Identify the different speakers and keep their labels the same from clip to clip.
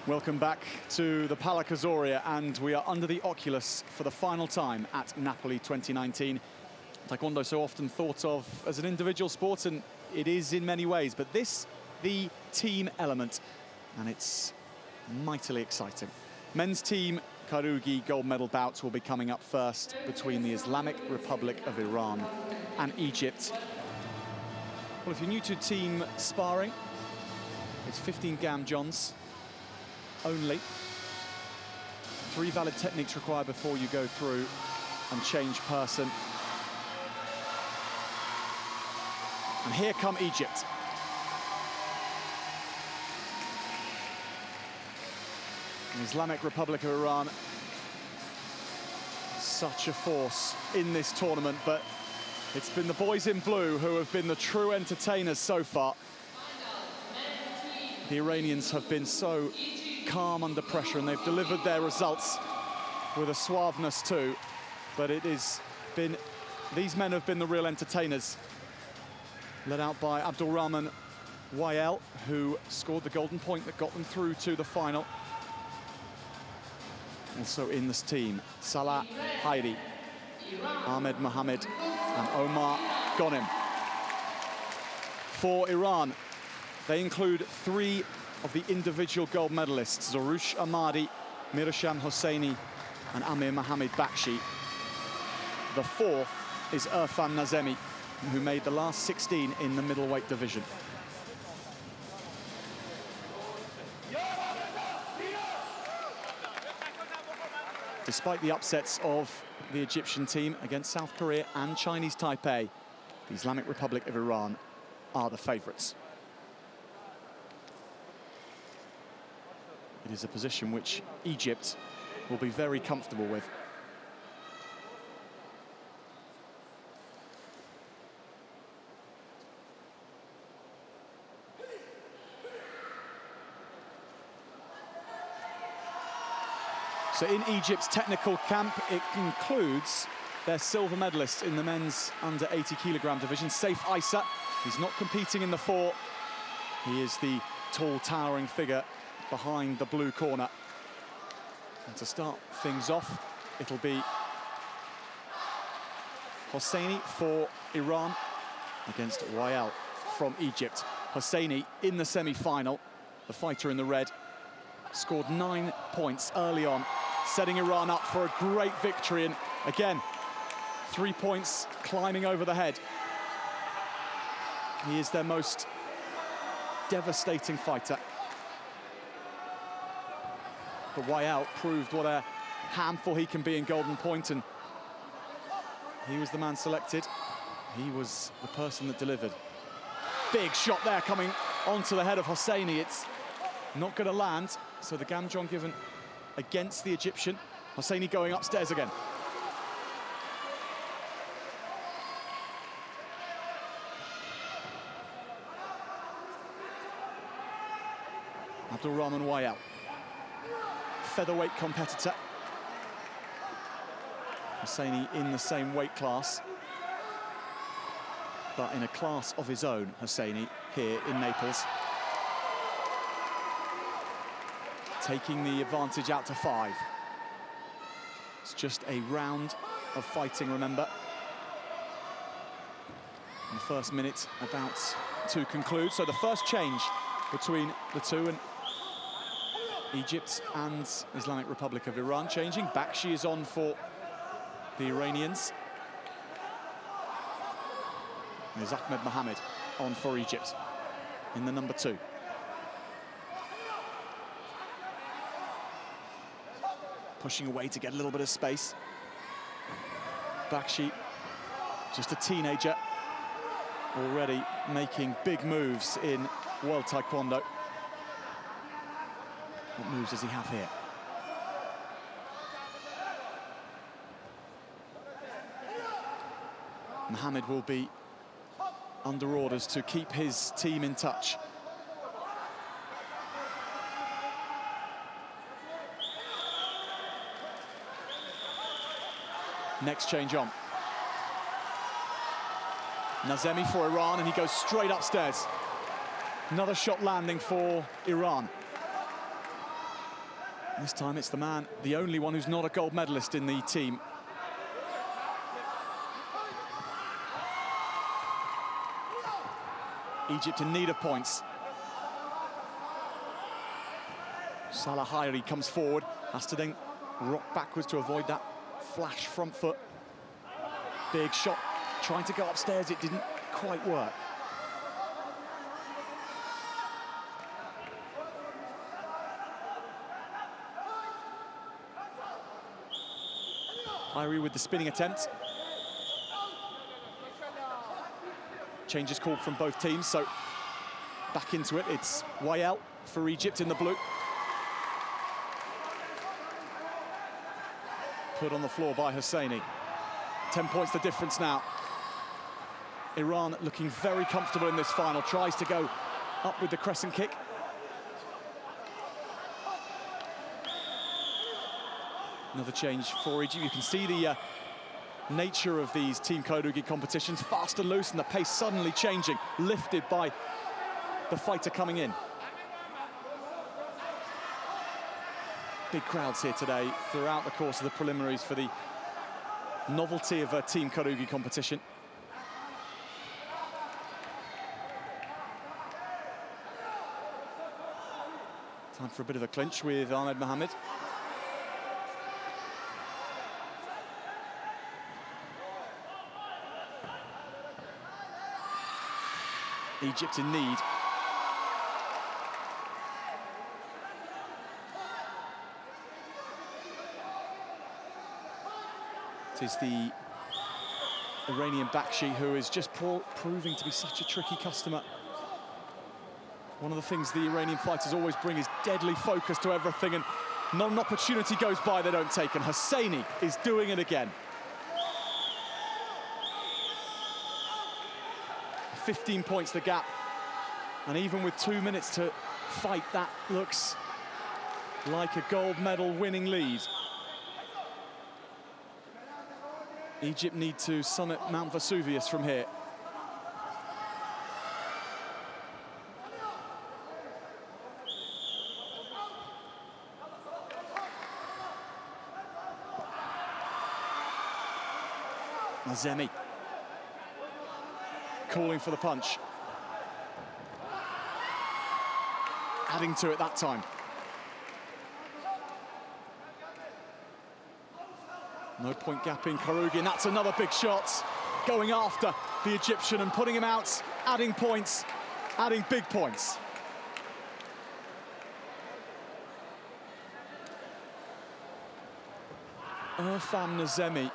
Speaker 1: Welcome back to the Pala Kazoria, and we are under the oculus for the final time at Napoli 2019. Taekwondo so often thought of as an individual sport, and it is in many ways, but this, the team element, and it's mightily exciting. Men's team Kyorugi gold medal bouts will be coming up first between the Islamic Republic of Iran and Egypt. Well, if you're new to team sparring, it's 15 gam johns only. 3 valid techniques required before you go through and change person. And here come Egypt. The Islamic Republic of Iran, such a force in this tournament, but it's been the boys in blue who have been the true entertainers so far. The Iranians have been so calm under pressure, and they've delivered their results with a suaveness too, but it has been, these men have been the real entertainers, led out by Abdulrahman Wael, who scored the golden point that got them through to the final. Also in this team, Salah Hairi, Ahmed Mohammed and Omar Ghonim. For Iran, they include 3 of the individual gold medalists, Zaroush Ahmadi, Mirsham Hosseini and Amir Mohamed Bakshi. The 4th is Irfan Nazemi, who made the last 16 in the middleweight division. Despite the upsets of the Egyptian team against South Korea and Chinese Taipei, the Islamic Republic of Iran are the favourites. It is a position which Egypt will be very comfortable with. So in Egypt's technical camp, it includes their silver medalist in the men's under 80 kilogram division, Saif Issa. He's not competing in the 4. He is the tall, towering figure behind the blue corner. And to start things off, it'll be Hosseini for Iran against Wael from Egypt. Hosseini in the semi-final, the fighter in the red, scored 9 points early on, setting Iran up for a great victory. And again, 3 points climbing over the head. He is their most devastating fighter. But Wael proved what a handful he can be in golden point, and he was the man selected. He was the person that delivered. Big shot there coming onto the head of Hosseini. It's not going to land, so the Gamjon given against the Egyptian. Hosseini going upstairs again. Abdulrahman Wael, featherweight competitor. Hosseini in the same weight class, but in a class of his own, Hosseini, here in Naples. Taking the advantage out to 5. It's just a round of fighting, remember. And the first minute about to conclude. So the first change between the two, and Egypt and Islamic Republic of Iran changing. Bakshi is on for the Iranians. There's Ahmed Mohammed on for Egypt in the number 2. Pushing away to get a little bit of space. Bakshi, just a teenager, already making big moves in World Taekwondo. What moves does he have here? Mohammed will be under orders to keep his team in touch. Next change on. Nazemi for Iran, and he goes straight upstairs. Another shot landing for Iran. This time it's the man, the only one who's not a gold medalist in the team. Egypt in need of points. Salah Hairi comes forward, has to then rock backwards to avoid that flash front foot. Big shot, trying to go upstairs, it didn't quite work. Hairi with the spinning attempt. Changes called from both teams, so back into it. It's Wael for Egypt in the blue. Put on the floor by Hosseini. 10 points the difference now. Iran looking very comfortable in this final. Tries to go up with the crescent kick. Another change for Egypt. You can see the nature of these Team Kyorugi competitions. Fast and loose, and the pace suddenly changing, lifted by the fighter coming in. Big crowds here today throughout the course of the preliminaries for the novelty of a Team Kyorugi competition. Time for a bit of a clinch with Ahmed Mohamed. Egypt in need. It is the Iranian Bakshi who is just proving to be such a tricky customer. One of the things the Iranian fighters always bring is deadly focus to everything, and not an opportunity goes by they don't take, and Hosseini is doing it again. 15 points the gap, and even with 2 minutes to fight, that looks like a gold medal winning lead. Egypt need to summit Mount Vesuvius from here. Nazemi calling for the punch. Adding to it that time. No point gap in Kyorugi, and that's another big shot. Going after the Egyptian and putting him out, adding points, adding big points. Irfan Nazemi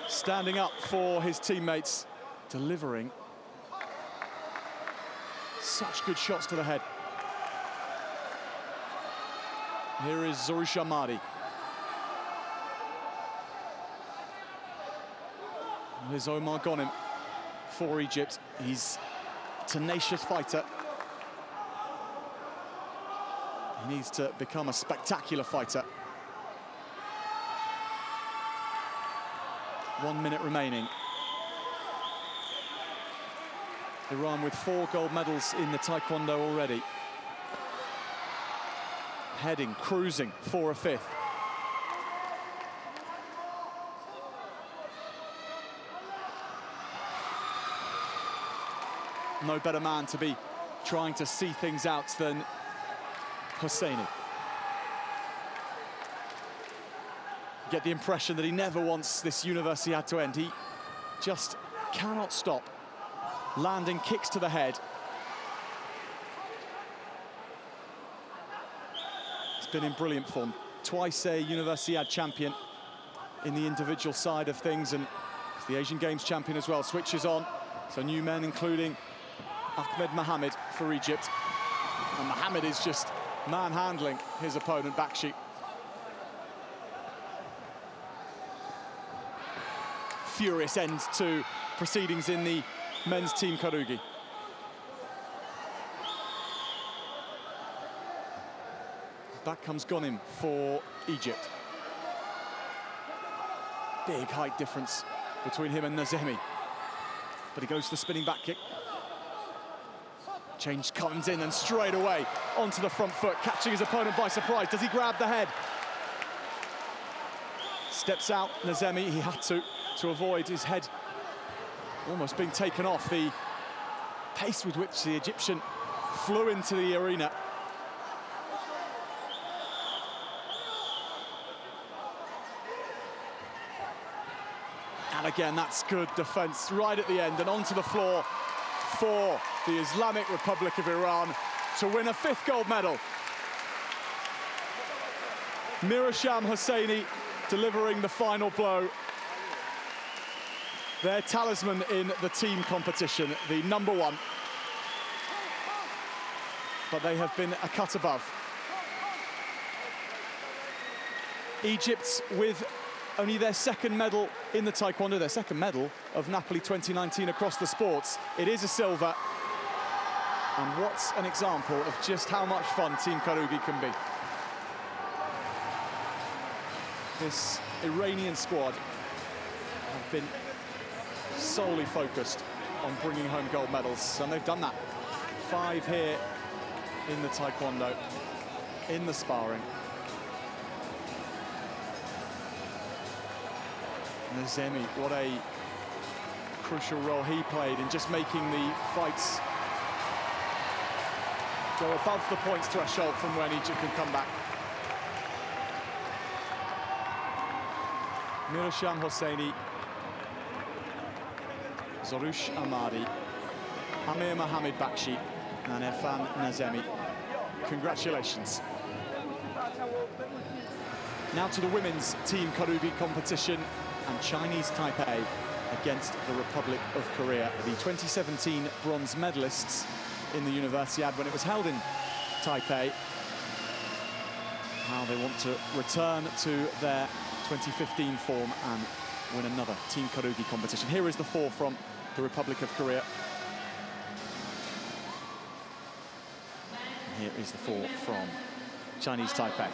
Speaker 1: standing up for his teammates, delivering such good shots to the head. Here is Zaroush Ahmadi. Here's Omar Ghanem for Egypt. He's a tenacious fighter. He needs to become a spectacular fighter. 1 minute remaining. Iran with 4 gold medals in the Taekwondo already. Heading, cruising for a 5th. No better man to be trying to see things out than Hosseini. Get the impression that he never wants this Universiade to end. He just cannot stop landing kicks to the head. He's been in brilliant form. Twice a Universiade champion in the individual side of things, and he's the Asian Games champion as well. Switches on, so new men including Ahmed Mohamed for Egypt. And Mohamed is just manhandling his opponent, Bakshi. Furious end to proceedings in the men's Team Kyorugi. Back comes Ghanem for Egypt. Big height difference between him and Nazemi. But he goes to the spinning back kick. Change comes in and straight away onto the front foot, catching his opponent by surprise. Does he grab the head? Steps out, Nazemi. He had to avoid his head almost being taken off. The pace with which the Egyptian flew into the arena. And again, that's good defense right at the end and onto the floor for the Islamic Republic of Iran to win a 5th gold medal. Mirasham Hosseini delivering the final blow. Their talisman in the team competition, the #1. But they have been a cut above. Egypt with only their 2nd medal in the taekwondo, their 2nd medal of Napoli 2019 across the sports. It is a silver. And what's an example of just how much fun Team Kyorugi can be. This Iranian squad have been solely focused on bringing home gold medals, and they've done that. 5 here in the taekwondo, in the sparring. Nazemi, what a crucial role he played in just making the fights go above the points threshold from when Egypt can come back. Mirasham Hosseini, Zorush Ahmadi, Amir Mohamed Bakshi and Irfan Nazemi. Congratulations. Now to the women's Team Kyorugi competition, and Chinese Taipei against the Republic of Korea, the 2017 bronze medalists in the Universiade when it was held in Taipei. How they want to return to their 2015 form and win another Team Kyorugi competition. Here is the 4 from the Republic of Korea. Here is the 4 from Chinese Taipei.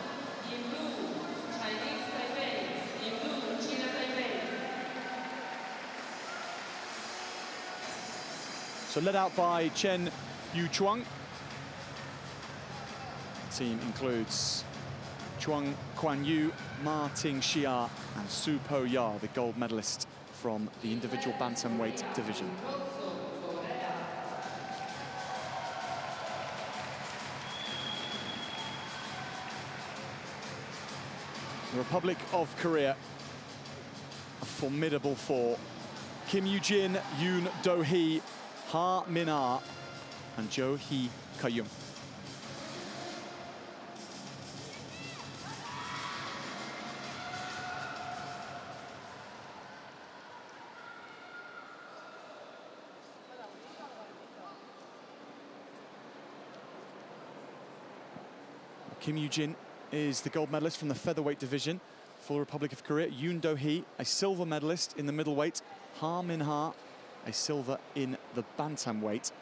Speaker 1: So led out by Chen Yuchuang. The team includes Chuang Kuan-yu, Ma Ting-xia and Su Po-ya, the gold medalist from the individual bantamweight division. The Republic of Korea, a formidable 4. Kim Yoo-jin, Yoon Do-hee, Ha Min-ah and Jo Hee Ka-young. Kim Yoo-jin is the gold medalist from the featherweight division for the Republic of Korea. Yoon Do-hee, a silver medalist in the middleweight. Ha Min-ah, a silver in the bantamweight.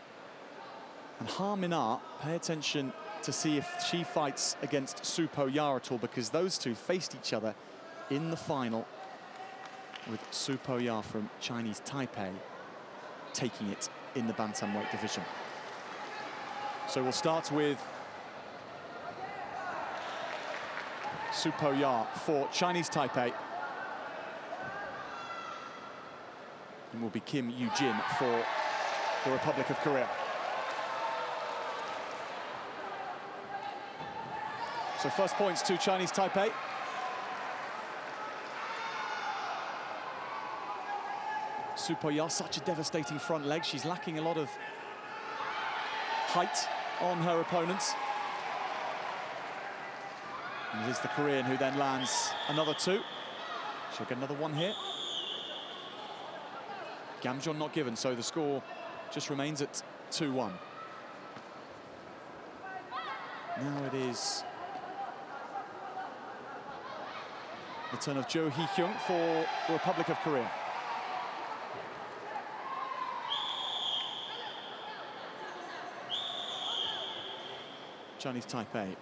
Speaker 1: And Ha Min-ah, pay attention to see if she fights against Su Po-ya at all, because those two faced each other in the final, with Su Po-ya from Chinese Taipei taking it in the bantamweight division. So we'll start with Su Po-ya for Chinese Taipei. And will be Kim Yoo-jin for the Republic of Korea. So first points to Chinese Taipei. Su Po-ya, such a devastating front leg. She's lacking a lot of height on her opponents. And it is the Korean who then lands another 2. She'll get another 1 here. Gamjeon not given, so the score just remains at 2-1. Now it is the turn of Jo Hee-kyung for the Republic of Korea. Chinese Taipei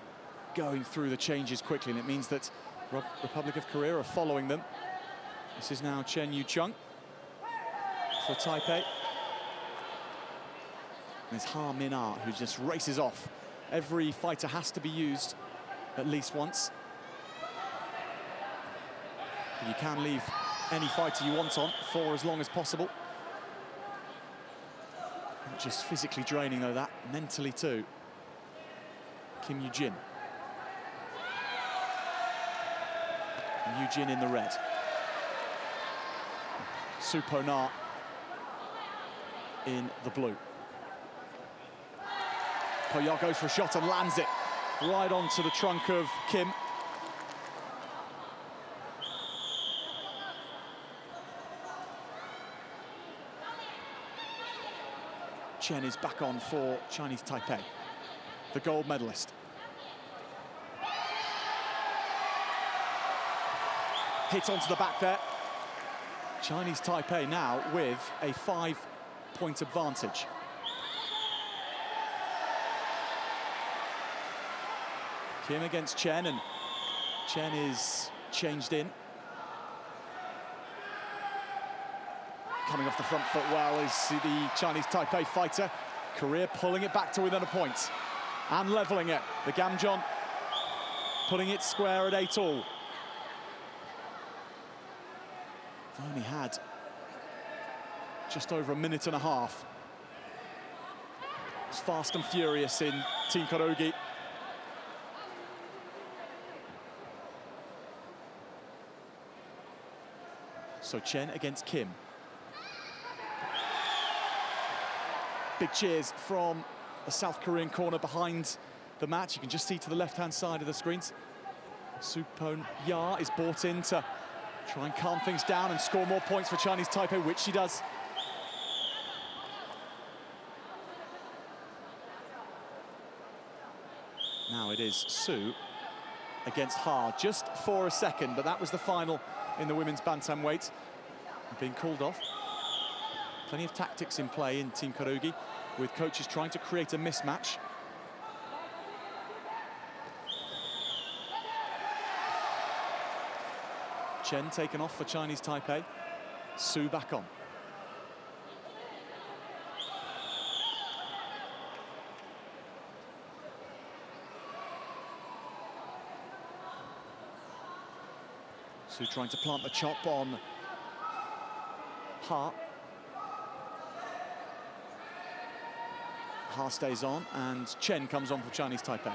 Speaker 1: going through the changes quickly, and it means that Republic of Korea are following them. This is now Chen Yuchuang for Taipei. There's Ha Min-ah, who just races off. Every fighter has to be used at least once. But you can leave any fighter you want on for as long as possible. Not just physically draining, though, that mentally too. Kim Yoo-jin. Yoo-jin in the red. Supo-na in the blue. Po-ya goes for a shot and lands it right onto the trunk of Kim. Chen is back on for Chinese Taipei, the gold medalist. Hit onto the back there. Chinese Taipei now with a 5-point advantage. Kim against Chen, and Chen is changed in. Coming off the front foot well is the Chinese Taipei fighter. Korea pulling it back to within a point and leveling it. The Gamjeon putting it square at 8-all. They've only had just over a minute and a half. It's fast and furious in Team Kyorugi. So Chen against Kim. Big cheers from the South Korean corner behind the match. You can just see to the left-hand side of the screens. Supo-ya is brought in to try and calm things down and score more points for Chinese Taipei, which she does. Now it is Su against Ha, just for a second, but that was the final in the women's bantamweight. Being called off. Plenty of tactics in play in Team Kyorugi, with coaches trying to create a mismatch. Chen taken off for Chinese Taipei. Su back on. Su trying to plant the chop on Ha. Ha stays on, and Chen comes on for Chinese Taipei.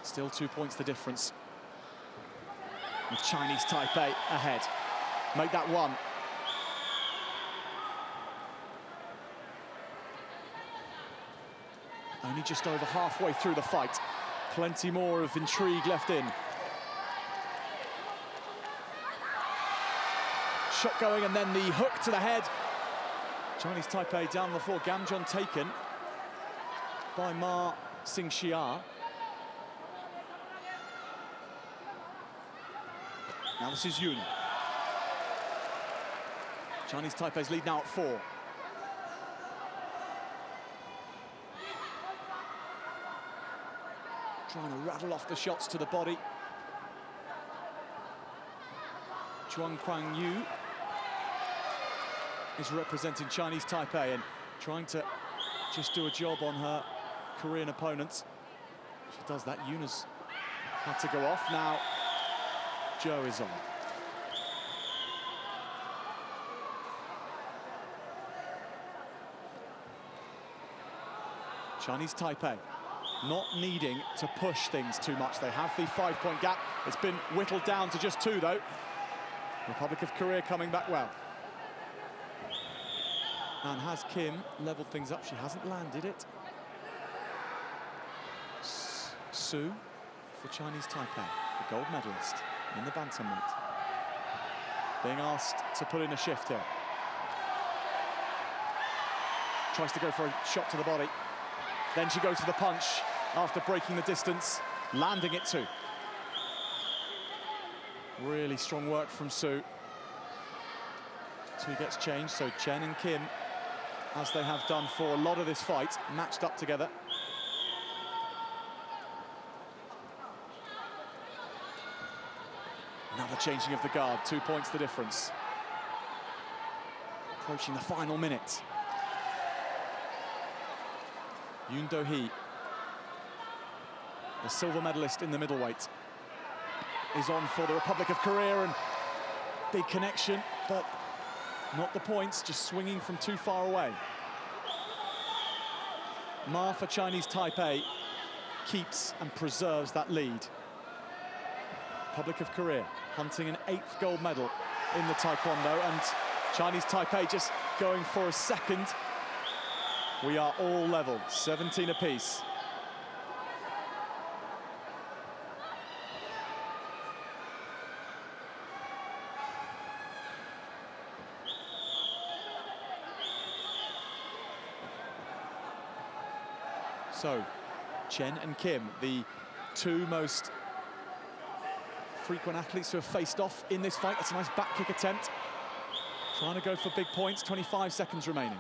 Speaker 1: Still 2 points the difference, with Chinese Taipei ahead. Make that one. Only just over halfway through the fight. Plenty more of intrigue left in. Shot going, and then the hook to the head. Chinese Taipei down on the floor. Gamjeon taken by Ma Xingxia. Now this is Yoon. Chinese Taipei's lead now at 4. Trying to rattle off the shots to the body. Chuang Kwang-yu is representing Chinese Taipei and trying to just do a job on her Korean opponents. She does that. Yuna's had to go off. Now Joe is on. Chinese Taipei not needing to push things too much. They have the 5-point gap. It's been whittled down to just 2, though. Republic of Korea coming back well. And has Kim leveled things up? She hasn't landed it. Su for Chinese Taipei, the gold medalist in the bantamweight. Being asked to put in a shift here. Tries to go for a shot to the body. Then she goes for the punch after breaking the distance, landing it too. Really strong work from Su. Two gets changed, so Chen and Kim, as they have done for a lot of this fight, matched up together. Another changing of the guard, 2 points the difference. Approaching the final minute. Yoon Do-hee, the silver medalist in the middleweight, is on for the Republic of Korea, and big connection, but not the points, just swinging from too far away. Ma for Chinese Taipei keeps and preserves that lead. Republic of Korea hunting an 8th gold medal in the Taekwondo, and Chinese Taipei just going for a second. We are all level, 17 apiece. So, Chen and Kim, the two most frequent athletes who have faced off in this fight. That's a nice back kick attempt. Trying to go for big points, 25 seconds remaining.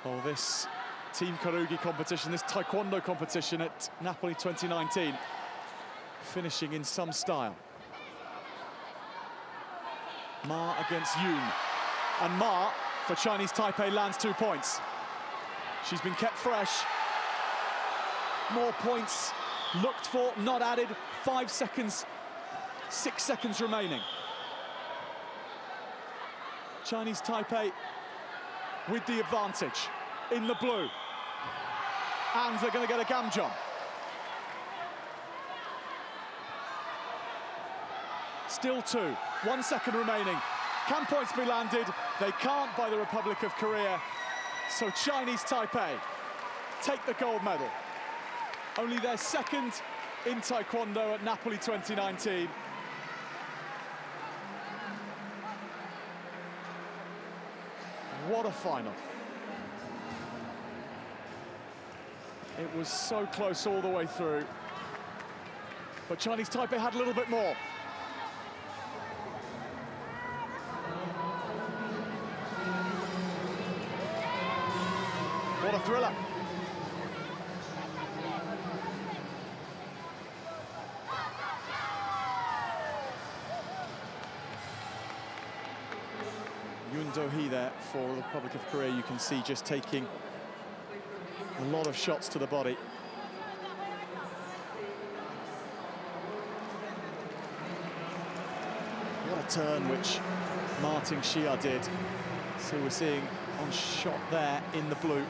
Speaker 1: Oh, this Team Kyorugi competition, this Taekwondo competition at Napoli 2019, finishing in some style. Ma against Yoon. And Ma, for Chinese Taipei, lands 2 points. She's been kept fresh. More points looked for, not added. 5 seconds, 6 seconds remaining. Chinese Taipei with the advantage in the blue. And they're going to get a gamjom. Still 2, 1 second remaining. Can points be landed? They can't by the Republic of Korea. So Chinese Taipei take the gold medal. Only their second in Taekwondo at Napoli 2019. What a final. It was so close all the way through. But Chinese Taipei had a little bit more. What a thriller. Yoon Do-hee there for the Republic of Korea, you can see just taking a lot of shots to the body. What a turn which Ma Ting-hsia did. So we're seeing on shot there in the blue.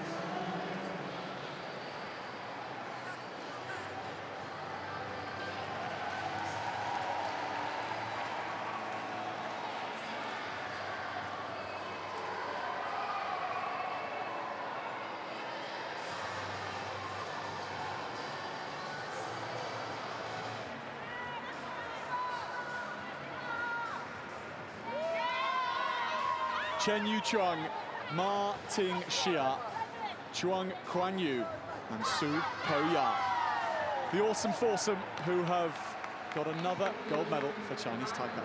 Speaker 1: Chen Yu-chung, Ma Ting-hsia, Chuang Kuan-yu and Su Po-ya. The awesome foursome who have got another gold medal for Chinese Taipei.